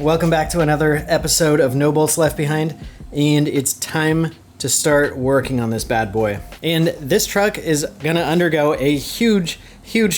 welcome back to another episode of No Bolts Left Behind, and it's time to start working on this bad boy. And this truck is gonna undergo a huge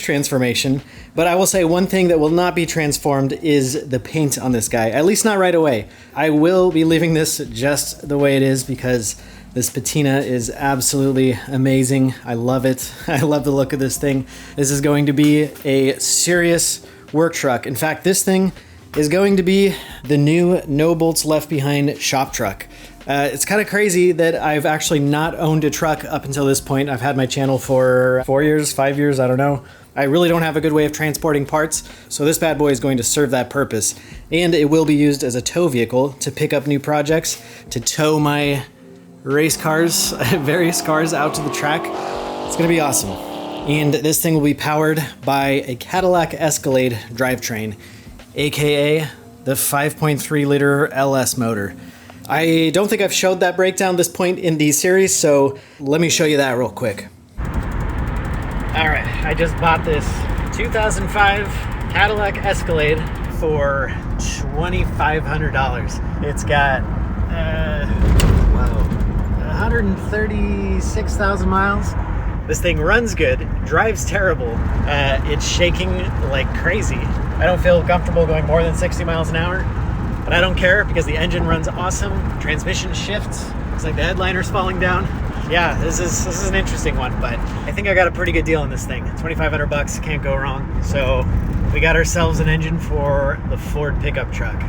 transformation, but I will say one thing that will not be transformed is the paint on this guy, at least not right away. I will be leaving this just the way it is because this patina is absolutely amazing. I love it. I love the look of this thing. This is going to be a serious work truck. In fact, this thing is going to be the new No Bolts Left Behind shop truck. It's kind of crazy that I've actually not owned a truck up until this point. I've had my channel for 4 years, 5 years, I don't know. I really don't have a good way of transporting parts, so this bad boy is going to serve that purpose. And it will be used as a tow vehicle to pick up new projects, to tow my race cars, various cars out to the track. It's gonna be awesome. And this thing will be powered by a Cadillac Escalade drivetrain, AKA the 5.3 liter LS motor. I don't think I've showed that breakdown this point in the series, so let me show you that real quick. All right, I just bought this 2005 Cadillac Escalade for $2,500. It's got 136,000 miles. This thing runs good, drives terrible. It's shaking like crazy. I don't feel comfortable going more than 60 miles an hour, but I don't care because the engine runs awesome. Transmission shifts. Looks like the headliner's falling down. Yeah, this is an interesting one, but I think I got a pretty good deal on this thing. 2,500 bucks, can't go wrong. So we got ourselves an engine for the Ford pickup truck.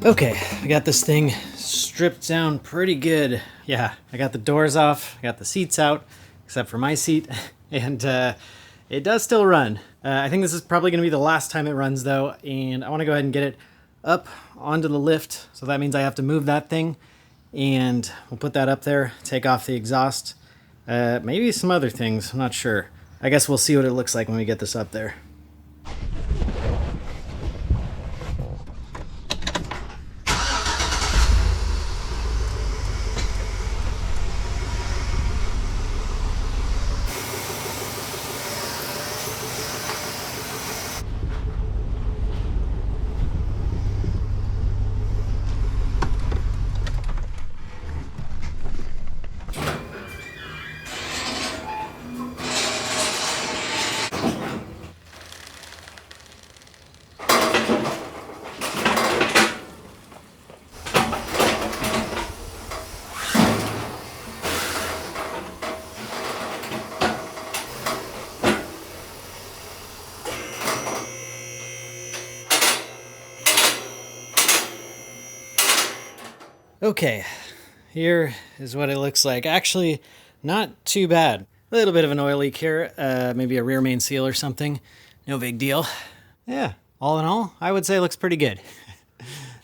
Okay, I got this thing stripped down pretty good. Yeah, I got the doors off, I got the seats out, except for my seat, and it does still run. I think this is probably going to be the last time it runs though, and I want to go ahead and get it up onto the lift, so that means I have to move that thing, and we'll put that up there, take off the exhaust, maybe some other things, I'm not sure. I guess we'll see what it looks like when we get this up there. Okay, here is what it looks like. Actually, not too bad. A little bit of an oil leak here, maybe a rear main seal or something. No big deal. Yeah, all in all, I would say it looks pretty good.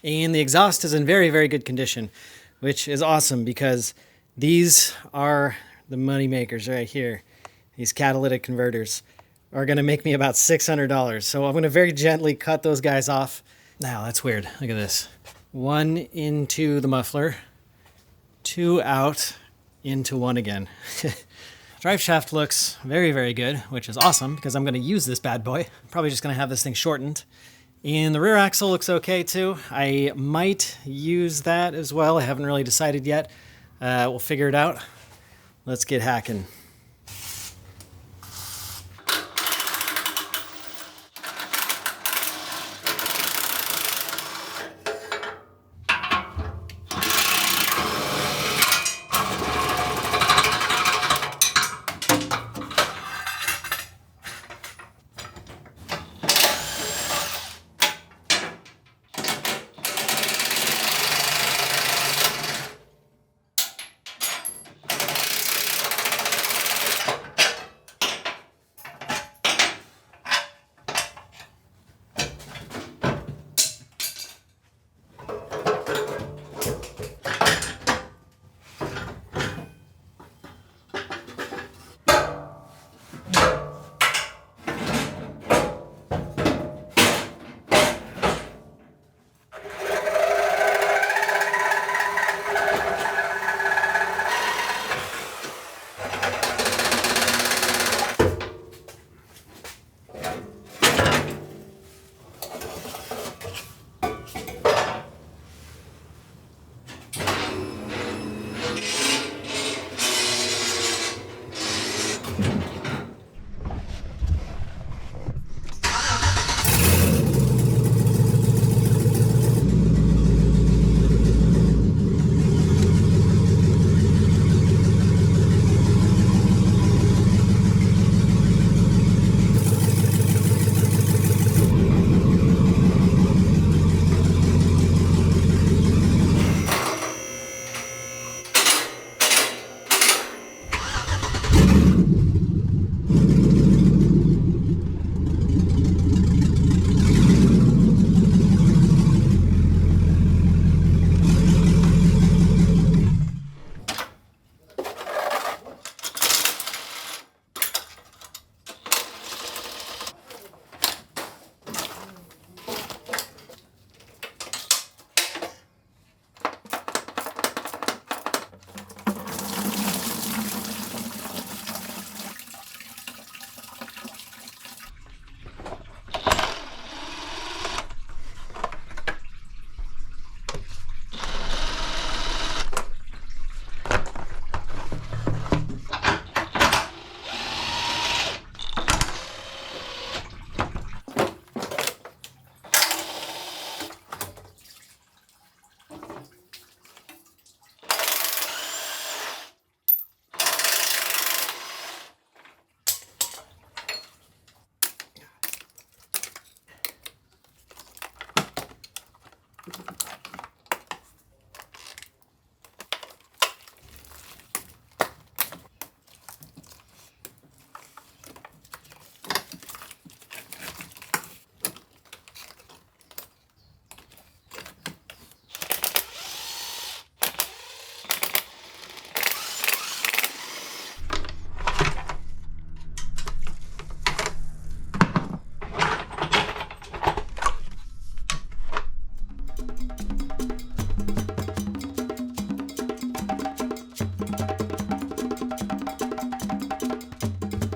And the exhaust is in very, very good condition, which is awesome because these are the money makers right here. These catalytic converters are gonna make me about $600. So I'm gonna very gently cut those guys off. Now, that's weird. Look at this. One into the muffler, two out, into one again. Drive shaft looks very, very good, which is awesome because I'm going to use this bad boy. I'm probably just going to have this thing shortened. And the rear axle looks okay too. I might use that as well. I haven't really decided yet. We'll figure it out. Let's get hacking.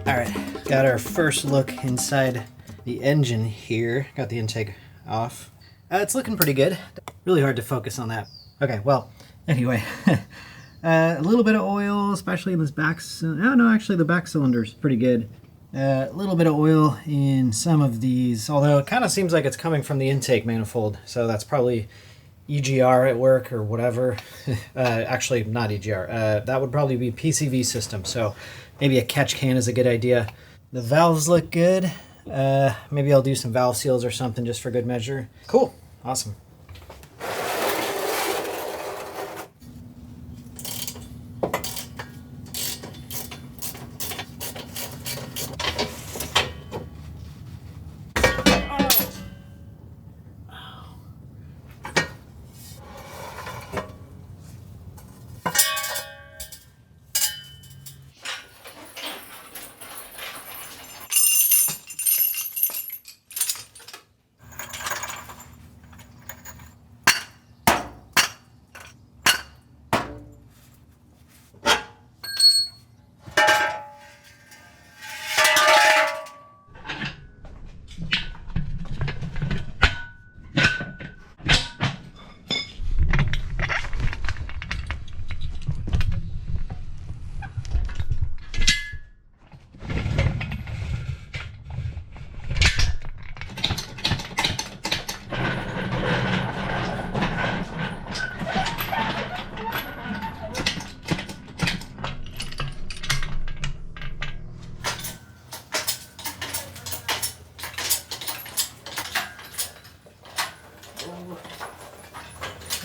All right, got our first look inside the engine here. Got the intake off. It's looking pretty good. Really hard to focus on that. Okay, well, anyway, a little bit of oil, especially in this back. Oh no, actually the back cylinder's pretty good. A little bit of oil in some of these, although it kind of seems like it's coming from the intake manifold, so that's probably EGR at work or whatever. Actually, not EGR. That would probably be PCV system, so maybe a catch can is a good idea. The valves look good. Maybe I'll do some valve seals or something just for good measure. Cool. Awesome.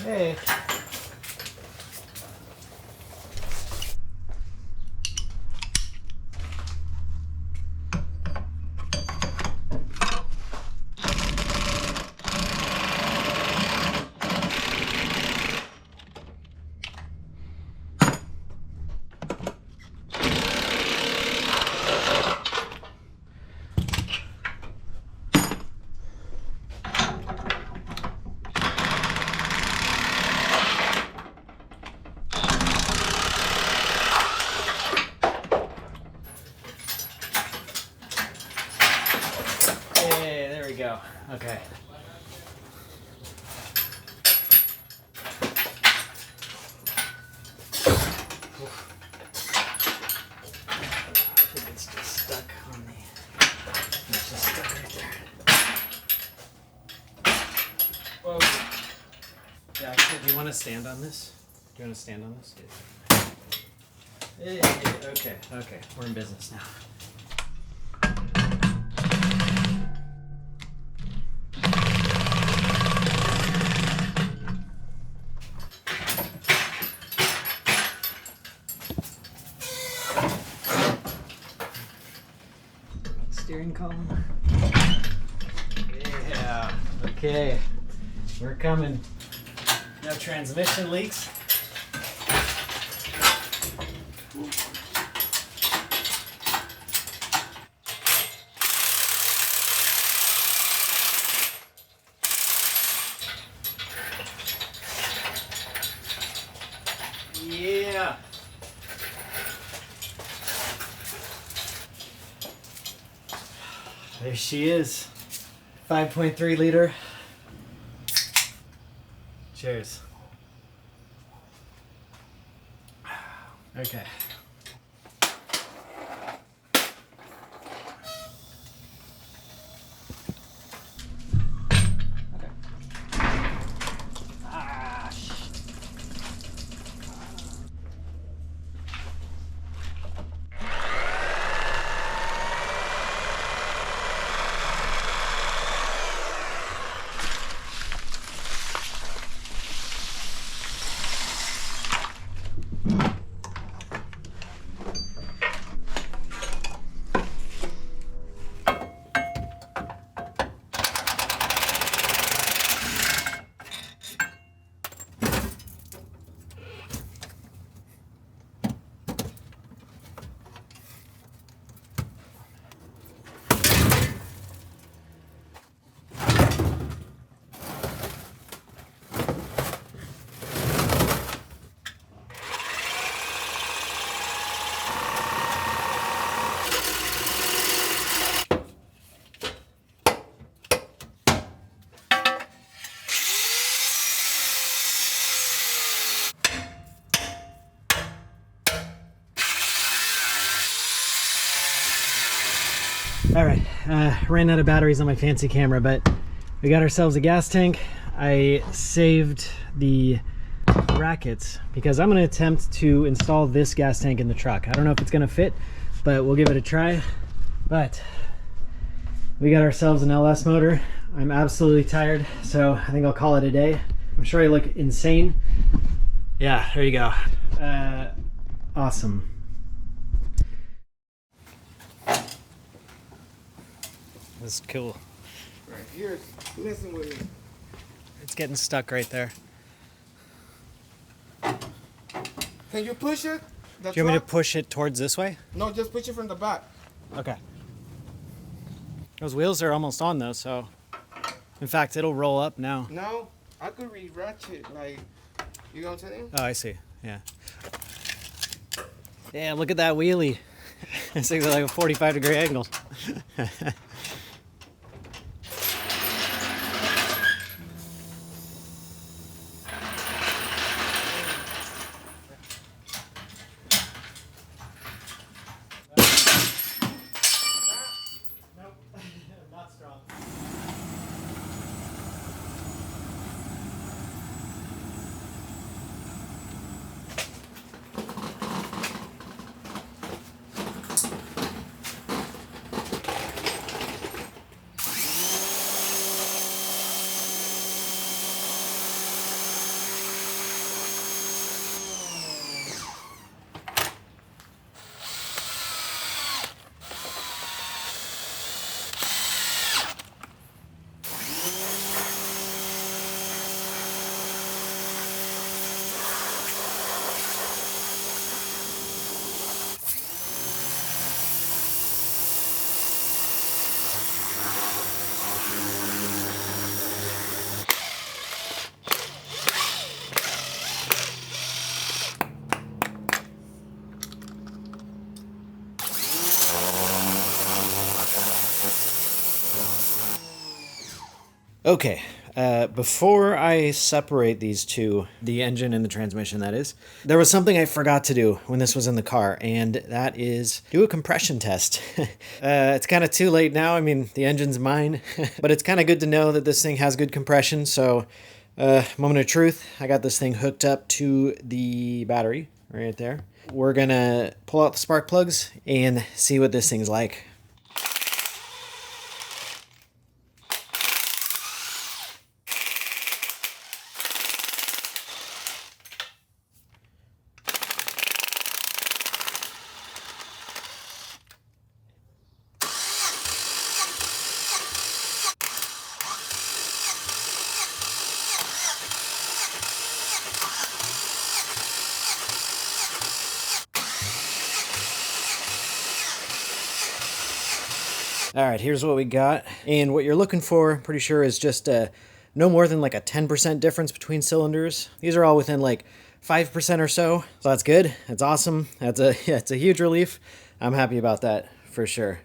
Hey. Hey, there we go. Okay. I think it's just stuck on the... It's just stuck right there. Whoa. Yeah, actually, do you want to stand on this? Do you want to stand on this? Hey, okay. We're in business now. Steering column. Yeah, okay. We're coming. No transmission leaks. Yeah. There she is. 5.3 liter. Cheers. Okay. ran out of batteries on my fancy camera, but we got ourselves a gas tank. I saved the brackets because I'm going to attempt to install this gas tank in the truck. I don't know if it's going to fit, but we'll give it a try. But we got ourselves an LS motor. I'm absolutely tired, so I think I'll call it a day. I'm sure I look insane. Yeah, there you go. Awesome. That's cool. Right here, listen with me. It's getting stuck right there. Can you push it? Do you want me to push it towards this way? No, just push it from the back. Okay. Those wheels are almost on though, so in fact it'll roll up now. No, I could re-ratchet, like, you know what I'm saying? Oh, I see. Yeah. Yeah, look at that wheelie. It's like a 45-degree angle. Not strong. Okay, before I separate these two, the engine and the transmission that is, there was something I forgot to do when this was in the car, and that is do a compression test. It's kind of too late now. I mean, the engine's mine, but it's kind of good to know that this thing has good compression. So, moment of truth, I got this thing hooked up to the battery right there. We're gonna pull out the spark plugs and see what this thing's like. All right, here's what we got. And what you're looking for, pretty sure, is just no more than like a 10% difference between cylinders. These are all within like 5% or so. So that's good. That's awesome. That's yeah, it's a huge relief. I'm happy about that for sure.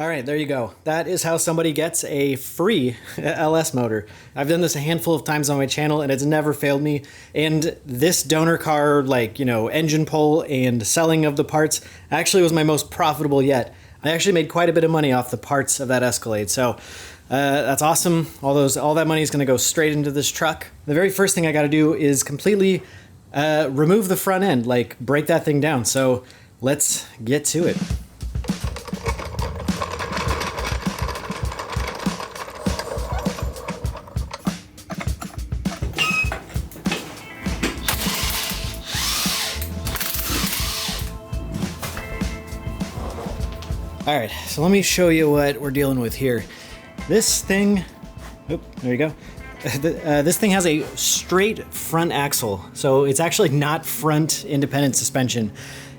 All right, there you go. That is how somebody gets a free LS motor. I've done this a handful of times on my channel and it's never failed me. And this donor car, like, engine pull and selling of the parts actually was my most profitable yet. I actually made quite a bit of money off the parts of that Escalade. So that's awesome. All that money is going to go straight into this truck. The very first thing I got to do is completely remove the front end, like break that thing down. So let's get to it. All right, so let me show you what we're dealing with here. This thing, there you go. This thing has a straight front axle, so it's actually not front independent suspension,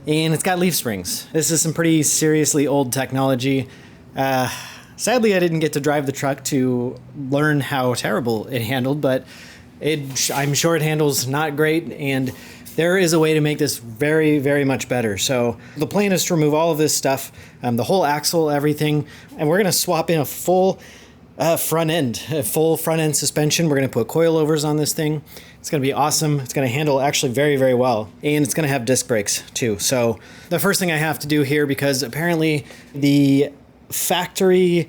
and it's got leaf springs. This is some pretty seriously old technology. Sadly, I didn't get to drive the truck to learn how terrible it handled, but I'm sure it handles not great, and there is a way to make this very, very much better. So the plan is to remove all of this stuff, the whole axle, everything, and we're going to swap in a full front end suspension. We're going to put coilovers on this thing. It's going to be awesome. It's going to handle actually very, very well, and it's going to have disc brakes too. So the first thing I have to do here, because apparently the factory,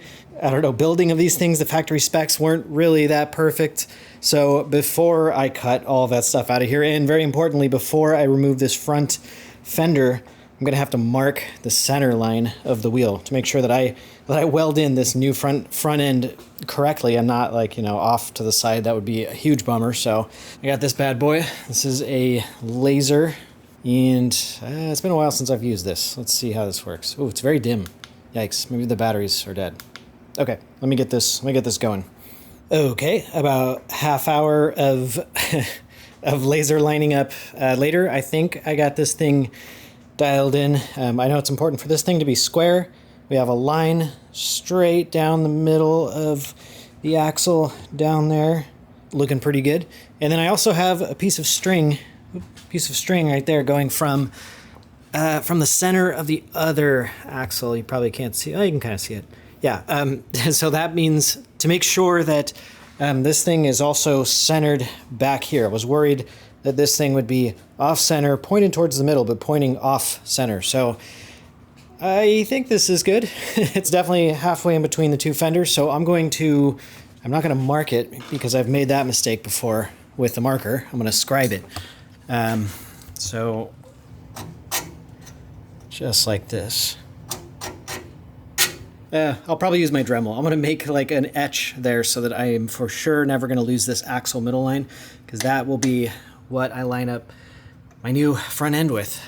building of these things, the factory specs weren't really that perfect. So before I cut all of that stuff out of here, and very importantly, before I remove this front fender, I'm gonna have to mark the center line of the wheel to make sure that I weld in this new front end correctly and not off to the side. That would be a huge bummer. So I got this bad boy. This is a laser, and it's been a while since I've used this. Let's see how this works. Oh, it's very dim. Yikes, maybe the batteries are dead. Okay, let me get this going. Okay, about half hour of of laser lining up later, I think I got this thing dialed in. I know it's important for this thing to be square. We have a line straight down the middle of the axle down there, looking pretty good. And then I also have a piece of string right there going from the center of the other axle. You probably can't see. Oh, you can kind of see it. Yeah, so that means to make sure that this thing is also centered back here. I was worried that this thing would be off-center, pointed towards the middle, but pointing off-center. So I think this is good. It's definitely halfway in between the two fenders, so I'm not going to mark it because I've made that mistake before with the marker. I'm going to scribe it. So just like this. I'll probably use my Dremel. I'm going to make like an etch there so that I am for sure never going to lose this axle middle line, because that will be what I line up my new front end with.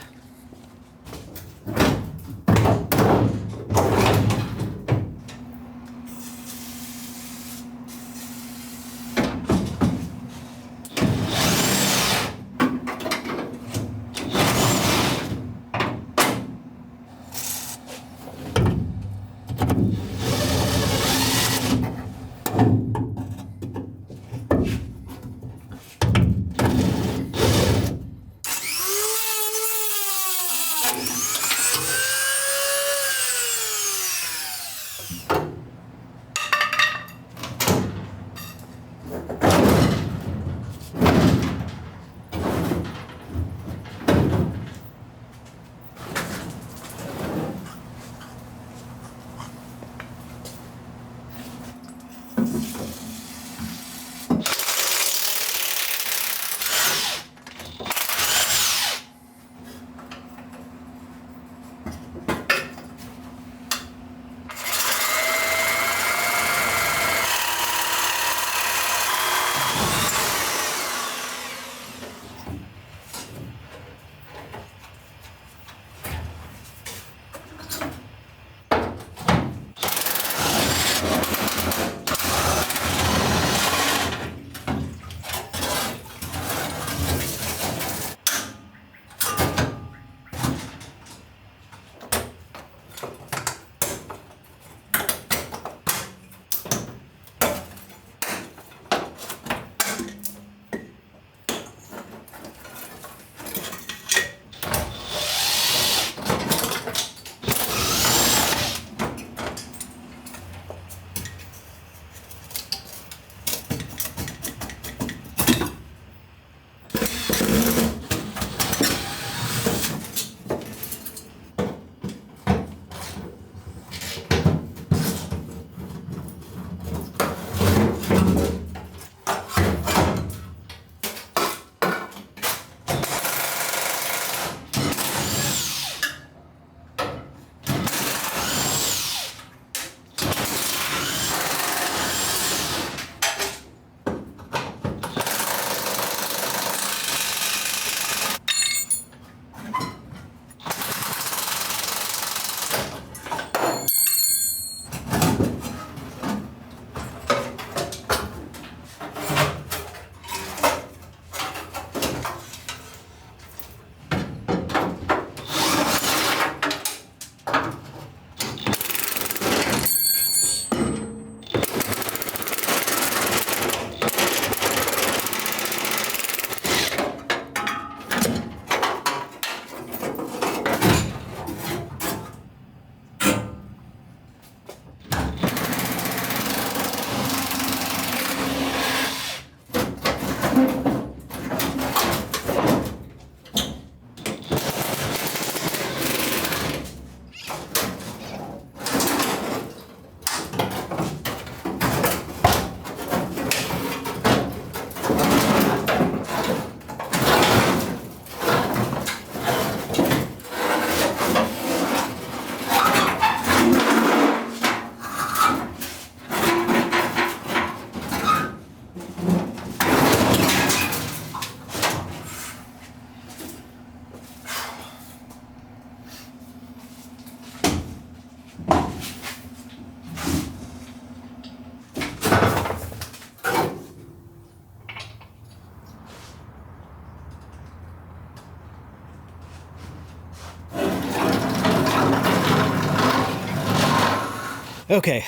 Okay,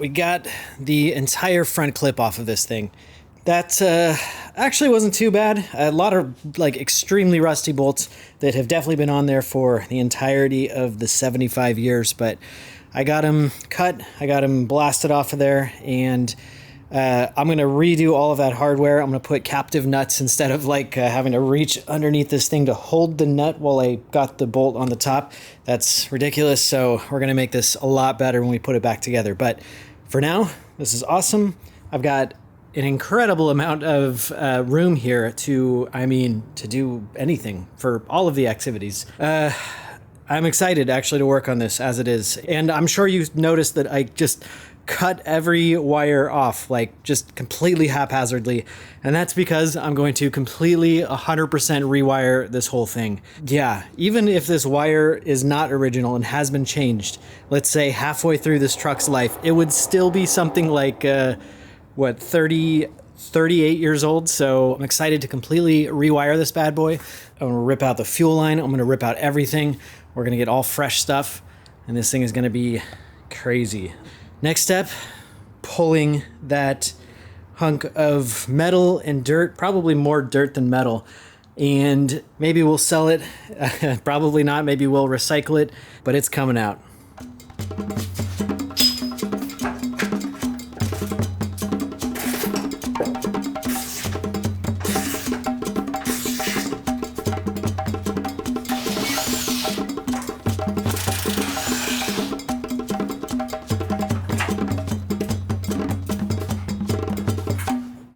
we got the entire front clip off of this thing. That actually wasn't too bad. A lot of like extremely rusty bolts that have definitely been on there for the entirety of the 75 years, but I got them cut, I got them blasted off of there, and I'm going to redo all of that hardware. I'm going to put captive nuts instead of like having to reach underneath this thing to hold the nut while I got the bolt on the top. That's ridiculous, so we're going to make this a lot better when we put it back together. But for now, this is awesome. I've got an incredible amount of room here to do anything for all of the activities. I'm excited actually to work on this as it is. And I'm sure you noticed that I just cut every wire off, like just completely haphazardly. And that's because I'm going to completely 100% rewire this whole thing. Yeah, even if this wire is not original and has been changed, let's say halfway through this truck's life, it would still be something like, 38 years old. So I'm excited to completely rewire this bad boy. I'm gonna rip out the fuel line. I'm gonna rip out everything. We're gonna get all fresh stuff, and this thing is gonna be crazy. Next step, pulling that hunk of metal and dirt, probably more dirt than metal, and maybe we'll sell it. Probably not. Maybe we'll recycle it, but it's coming out.